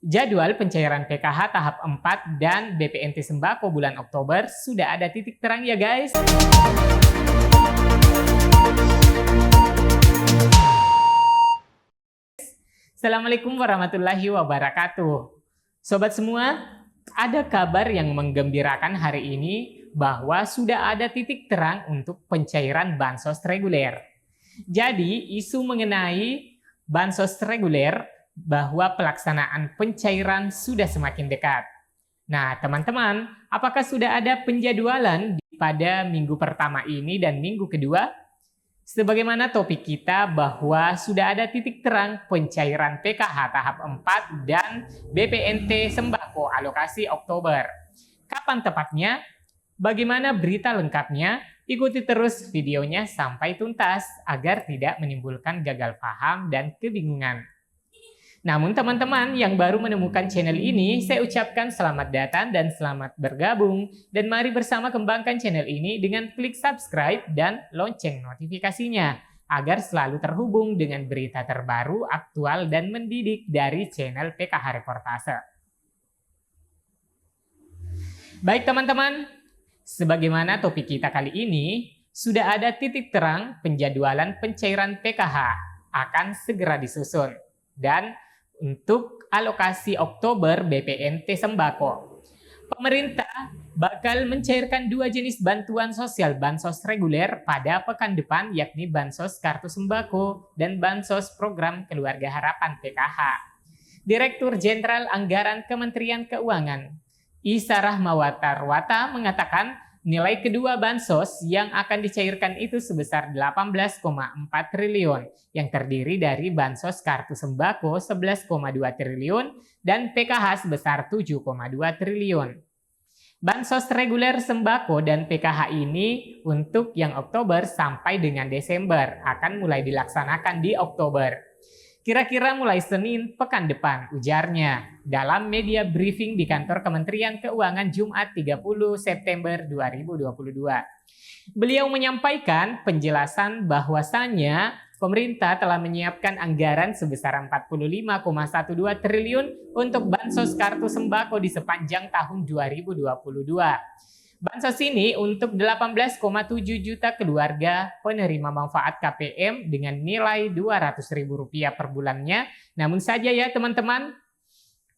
Jadwal pencairan PKH tahap 4 dan BPNT Sembako bulan Oktober sudah ada titik terang ya guys. Assalamualaikum warahmatullahi wabarakatuh. Sobat semua, ada kabar yang menggembirakan hari ini bahwa sudah ada titik terang untuk pencairan bansos reguler. Jadi, isu mengenai bansos reguler bahwa pelaksanaan pencairan sudah semakin dekat. Nah, teman-teman, apakah sudah ada penjadwalan pada minggu pertama ini dan minggu kedua? Sebagaimana topik kita bahwa sudah ada titik terang pencairan PKH tahap 4 dan BPNT Sembako alokasi Oktober. Kapan tepatnya? Bagaimana berita lengkapnya? Ikuti terus videonya sampai tuntas agar tidak menimbulkan gagal paham dan kebingungan. Namun teman-teman yang baru menemukan channel ini, saya ucapkan selamat datang dan selamat bergabung. Dan mari bersama kembangkan channel ini dengan klik subscribe dan lonceng notifikasinya, agar selalu terhubung dengan berita terbaru, aktual, dan mendidik dari channel PKH Reportase. Baik teman-teman, sebagaimana topik kita kali ini, sudah ada titik terang penjadwalan pencairan PKH akan segera disusun. Dan untuk alokasi Oktober BPNT Sembako, pemerintah bakal mencairkan dua jenis bantuan sosial bansos reguler pada pekan depan, yakni bansos kartu sembako dan bansos program keluarga harapan PKH. Direktur Jenderal Anggaran Kementerian Keuangan Isa Rahmawata mengatakan nilai kedua bansos yang akan dicairkan itu sebesar 18,4 triliun yang terdiri dari bansos kartu sembako 11,2 triliun dan PKH sebesar 7,2 triliun. Bansos reguler sembako dan PKH ini untuk yang Oktober sampai dengan Desember akan mulai dilaksanakan di Oktober. Kira-kira mulai Senin pekan depan, ujarnya dalam media briefing di kantor Kementerian Keuangan Jumat 30 September 2022. Beliau menyampaikan penjelasan bahwasannya pemerintah telah menyiapkan anggaran sebesar 45,12 triliun untuk bansos kartu sembako di sepanjang tahun 2022. Bansos ini untuk 18,7 juta keluarga penerima manfaat KPM dengan nilai Rp200.000 per bulannya. Namun saja ya teman-teman,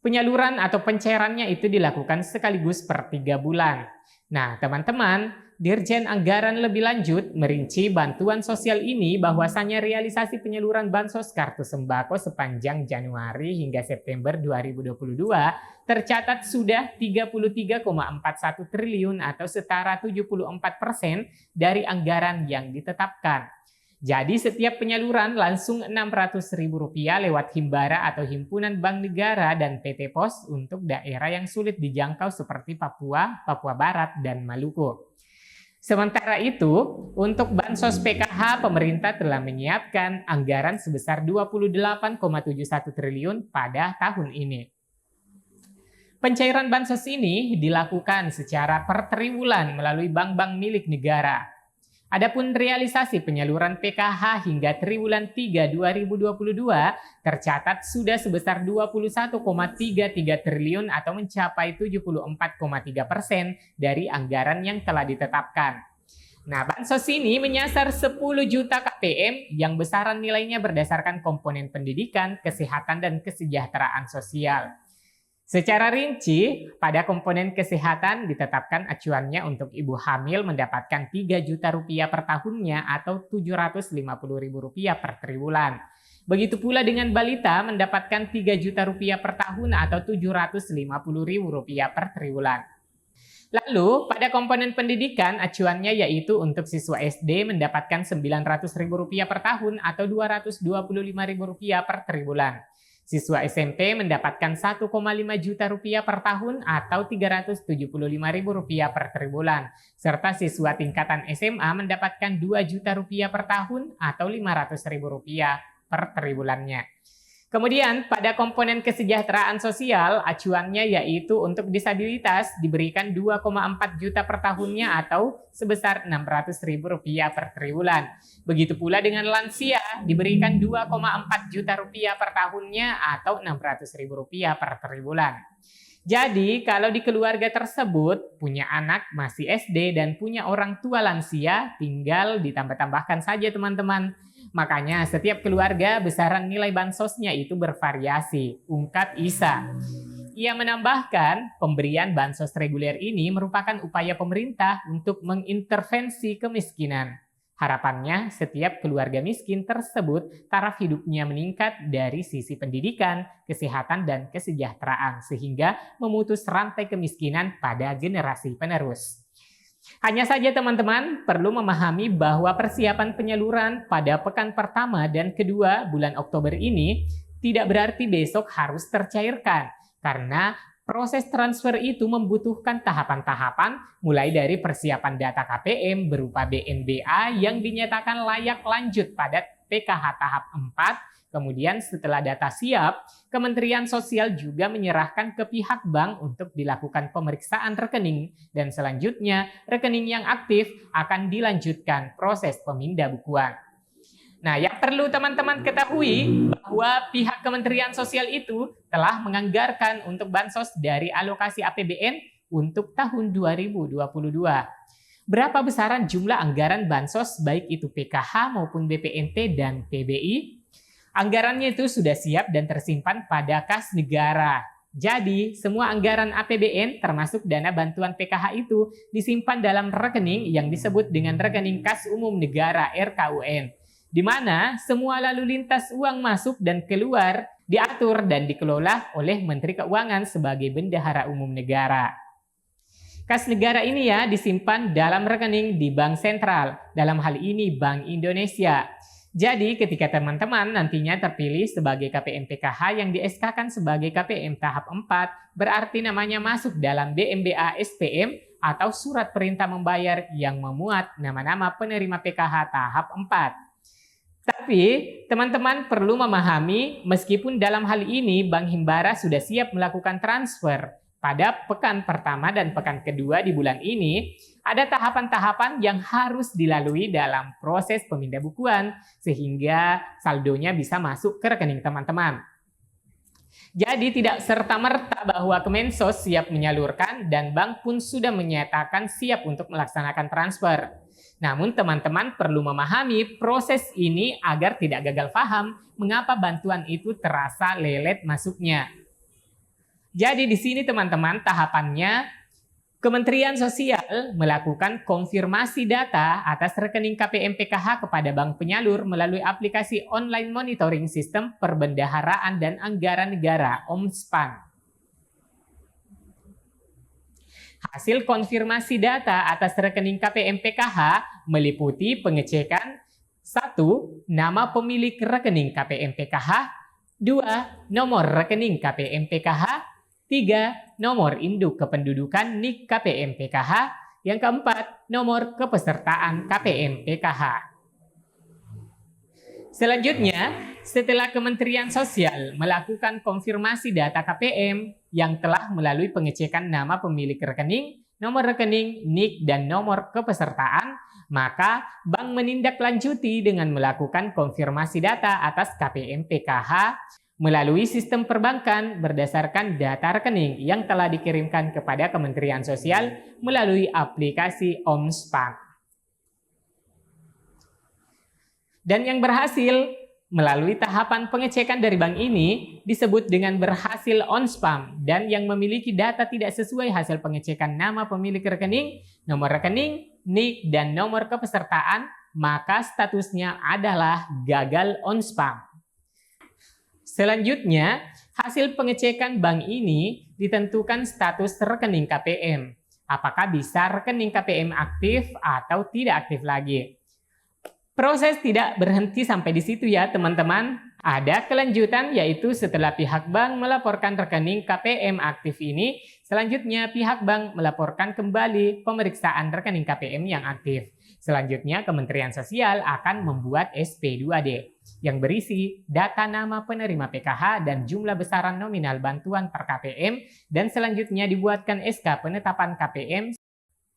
penyaluran atau pencairannya itu dilakukan sekaligus per 3 bulan. Nah teman-teman, Dirjen Anggaran lebih lanjut merinci bantuan sosial ini bahwasannya realisasi penyaluran bansos kartu sembako sepanjang Januari hingga September 2022 tercatat sudah 33,41 triliun atau setara 74% dari anggaran yang ditetapkan. Jadi setiap penyaluran langsung Rp600.000 lewat Himbara atau Himpunan Bank Negara dan PT Pos untuk daerah yang sulit dijangkau seperti Papua, Papua Barat, dan Maluku. Sementara itu, untuk bansos PKH, pemerintah telah menyiapkan anggaran sebesar 28,71 triliun pada tahun ini. Pencairan bansos ini dilakukan secara per triwulan melalui bank-bank milik negara. Adapun realisasi penyaluran PKH hingga triwulan 3 2022 tercatat sudah sebesar 21,33 triliun atau mencapai 74,3% dari anggaran yang telah ditetapkan. Nah, bansos ini menyasar 10 juta KPM yang besaran nilainya berdasarkan komponen pendidikan, kesehatan, dan kesejahteraan sosial. Secara rinci, pada komponen kesehatan ditetapkan acuannya untuk ibu hamil mendapatkan Rp3 juta per tahunnya atau Rp750.000 per triwulan. Begitu pula dengan balita mendapatkan Rp3 juta per tahun atau Rp750.000 per triwulan. Lalu, pada komponen pendidikan acuannya yaitu untuk siswa SD mendapatkan Rp900.000 per tahun atau Rp225.000 per triwulan. Siswa SMP mendapatkan Rp1,5 juta per tahun atau Rp375.000 per triwulan. Serta siswa tingkatan SMA mendapatkan Rp2 juta per tahun atau Rp500.000 per triwulannya. Kemudian pada komponen kesejahteraan sosial, acuannya yaitu untuk disabilitas diberikan 2,4 juta per tahunnya atau sebesar Rp600.000 per triwulan. Begitu pula dengan lansia diberikan 2,4 juta rupiah per tahunnya atau Rp600.000 per triwulan. Jadi kalau di keluarga tersebut punya anak masih SD dan punya orang tua lansia, tinggal ditambah-tambahkan saja teman-teman. Makanya setiap keluarga besaran nilai bansosnya itu bervariasi, ungkap Isa. Ia menambahkan, pemberian bansos reguler ini merupakan upaya pemerintah untuk mengintervensi kemiskinan. Harapannya setiap keluarga miskin tersebut taraf hidupnya meningkat dari sisi pendidikan, kesehatan, dan kesejahteraan sehingga memutus rantai kemiskinan pada generasi penerus. Hanya saja teman-teman perlu memahami bahwa persiapan penyaluran pada pekan pertama dan kedua bulan Oktober ini tidak berarti besok harus tercairkan, karena proses transfer itu membutuhkan tahapan-tahapan mulai dari persiapan data KPM berupa BNBA yang dinyatakan layak lanjut pada PKH tahap 4. Kemudian setelah data siap, Kementerian Sosial juga menyerahkan ke pihak bank untuk dilakukan pemeriksaan rekening dan selanjutnya rekening yang aktif akan dilanjutkan proses pemindahan. Nah, yang perlu teman-teman ketahui bahwa pihak Kementerian Sosial itu telah menganggarkan untuk bansos dari alokasi APBN untuk tahun 2022. Berapa besaran jumlah anggaran bansos baik itu PKH maupun BPNT dan PBI? Anggarannya itu sudah siap dan tersimpan pada kas negara. Jadi, semua anggaran APBN termasuk dana bantuan PKH itu disimpan dalam rekening yang disebut dengan rekening kas umum negara RKUN, di mana semua lalu lintas uang masuk dan keluar diatur dan dikelola oleh Menteri Keuangan sebagai bendahara umum negara. Kas negara ini ya disimpan dalam rekening di Bank Sentral, dalam hal ini Bank Indonesia. Jadi ketika teman-teman nantinya terpilih sebagai KPM PKH yang di-SK-kan sebagai KPM tahap 4, berarti namanya masuk dalam BMBA SPM atau surat perintah membayar yang memuat nama-nama penerima PKH tahap 4. Tapi teman-teman perlu memahami meskipun dalam hal ini Bank Himbara sudah siap melakukan transfer pada pekan pertama dan pekan kedua di bulan ini, ada tahapan-tahapan yang harus dilalui dalam proses pemindahan sehingga saldonya bisa masuk ke rekening teman-teman. Jadi tidak serta-merta bahwa Kemensos siap menyalurkan dan bank pun sudah menyatakan siap untuk melaksanakan transfer. Namun teman-teman perlu memahami proses ini agar tidak gagal paham mengapa bantuan itu terasa lelet masuknya. Jadi di sini teman-teman tahapannya Kementerian Sosial melakukan konfirmasi data atas rekening KPM PKH kepada bank penyalur melalui aplikasi online monitoring sistem perbendaharaan dan anggaran negara OMSPAN. Hasil konfirmasi data atas rekening KPM PKH meliputi pengecekan 1. Nama pemilik rekening KPM PKH, 2. Nomor rekening KPM PKH, 3. Nomor induk kependudukan NIK KPM PKH. Yang keempat, nomor kepesertaan KPM PKH. Selanjutnya, setelah Kementerian Sosial melakukan konfirmasi data KPM yang telah melalui pengecekan nama pemilik rekening, nomor rekening, NIK, dan nomor kepesertaan, maka bank menindaklanjuti dengan melakukan konfirmasi data atas KPM PKH melalui sistem perbankan berdasarkan data rekening yang telah dikirimkan kepada Kementerian Sosial melalui aplikasi OMSPAN. Dan yang berhasil melalui tahapan pengecekan dari bank ini disebut dengan berhasil on spam, dan yang memiliki data tidak sesuai hasil pengecekan nama pemilik rekening, nomor rekening, NIK, dan nomor kepesertaan, maka statusnya adalah gagal on spam. Selanjutnya, hasil pengecekan bank ini ditentukan status rekening KPM. Apakah bisa rekening KPM aktif atau tidak aktif lagi? Proses tidak berhenti sampai di situ ya teman-teman. Ada kelanjutan, yaitu setelah pihak bank melaporkan rekening KPM aktif ini, selanjutnya pihak bank melaporkan kembali pemeriksaan rekening KPM yang aktif. Selanjutnya Kementerian Sosial akan membuat SP2D yang berisi data nama penerima PKH dan jumlah besaran nominal bantuan per KPM, dan selanjutnya dibuatkan SK penetapan KPM.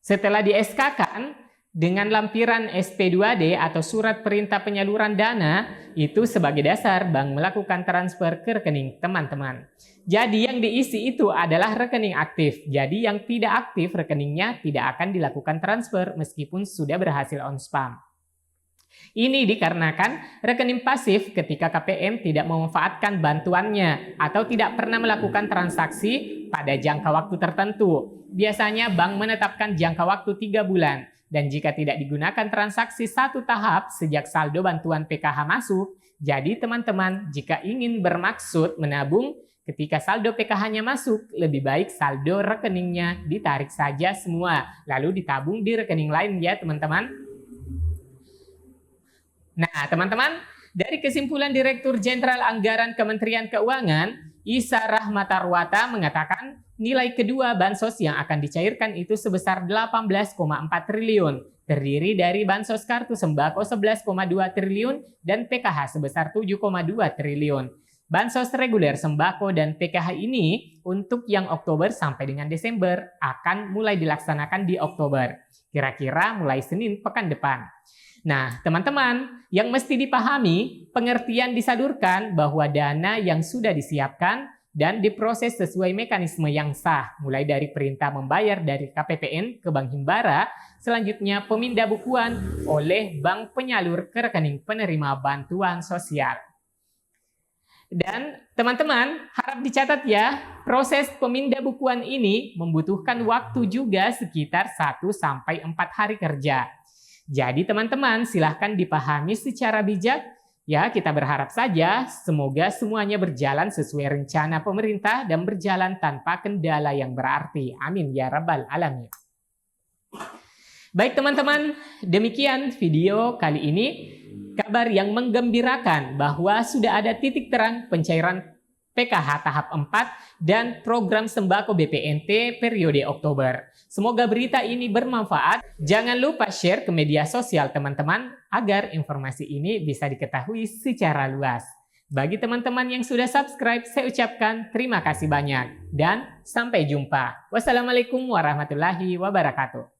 Setelah di SK-kan, dengan lampiran SP2D atau surat perintah penyaluran dana, itu sebagai dasar bank melakukan transfer ke rekening teman-teman. Jadi yang diisi itu adalah rekening aktif. Jadi yang tidak aktif rekeningnya tidak akan dilakukan transfer meskipun sudah berhasil on spam. Ini dikarenakan rekening pasif ketika KPM tidak memanfaatkan bantuannya atau tidak pernah melakukan transaksi pada jangka waktu tertentu. Biasanya bank menetapkan jangka waktu 3 bulan. Dan jika tidak digunakan transaksi satu tahap sejak saldo bantuan PKH masuk, jadi teman-teman jika ingin bermaksud menabung ketika saldo PKH-nya masuk, lebih baik saldo rekeningnya ditarik saja semua, lalu ditabung di rekening lain ya teman-teman. Nah teman-teman, dari kesimpulan Direktur Jenderal Anggaran Kementerian Keuangan, Isa Rahmatarwata mengatakan nilai kedua bansos yang akan dicairkan itu sebesar 18,4 triliun, terdiri dari bansos kartu sembako 11,2 triliun dan PKH sebesar 7,2 triliun. Bansos reguler sembako dan PKH ini untuk yang Oktober sampai dengan Desember akan mulai dilaksanakan di Oktober, kira-kira mulai Senin pekan depan. Nah, teman-teman, yang mesti dipahami, pengertian disalurkan bahwa dana yang sudah disiapkan dan diproses sesuai mekanisme yang sah, mulai dari perintah membayar dari KPPN ke Bank Himbara, selanjutnya pemindah bukuan oleh bank penyalur ke rekening penerima bantuan sosial. Dan teman-teman, harap dicatat ya, proses pemindah bukuan ini membutuhkan waktu juga sekitar 1-4 hari kerja. Jadi teman-teman silahkan dipahami secara bijak. Ya, kita berharap saja semoga semuanya berjalan sesuai rencana pemerintah dan berjalan tanpa kendala yang berarti. Amin ya rabbal alamin. Baik teman-teman, demikian video kali ini. Kabar yang menggembirakan bahwa sudah ada titik terang pencairan PKH tahap 4 dan program sembako BPNT periode Oktober. Semoga berita ini bermanfaat. Jangan lupa share ke media sosial teman-teman agar informasi ini bisa diketahui secara luas. Bagi teman-teman yang sudah subscribe, saya ucapkan terima kasih banyak dan sampai jumpa. Wassalamualaikum warahmatullahi wabarakatuh.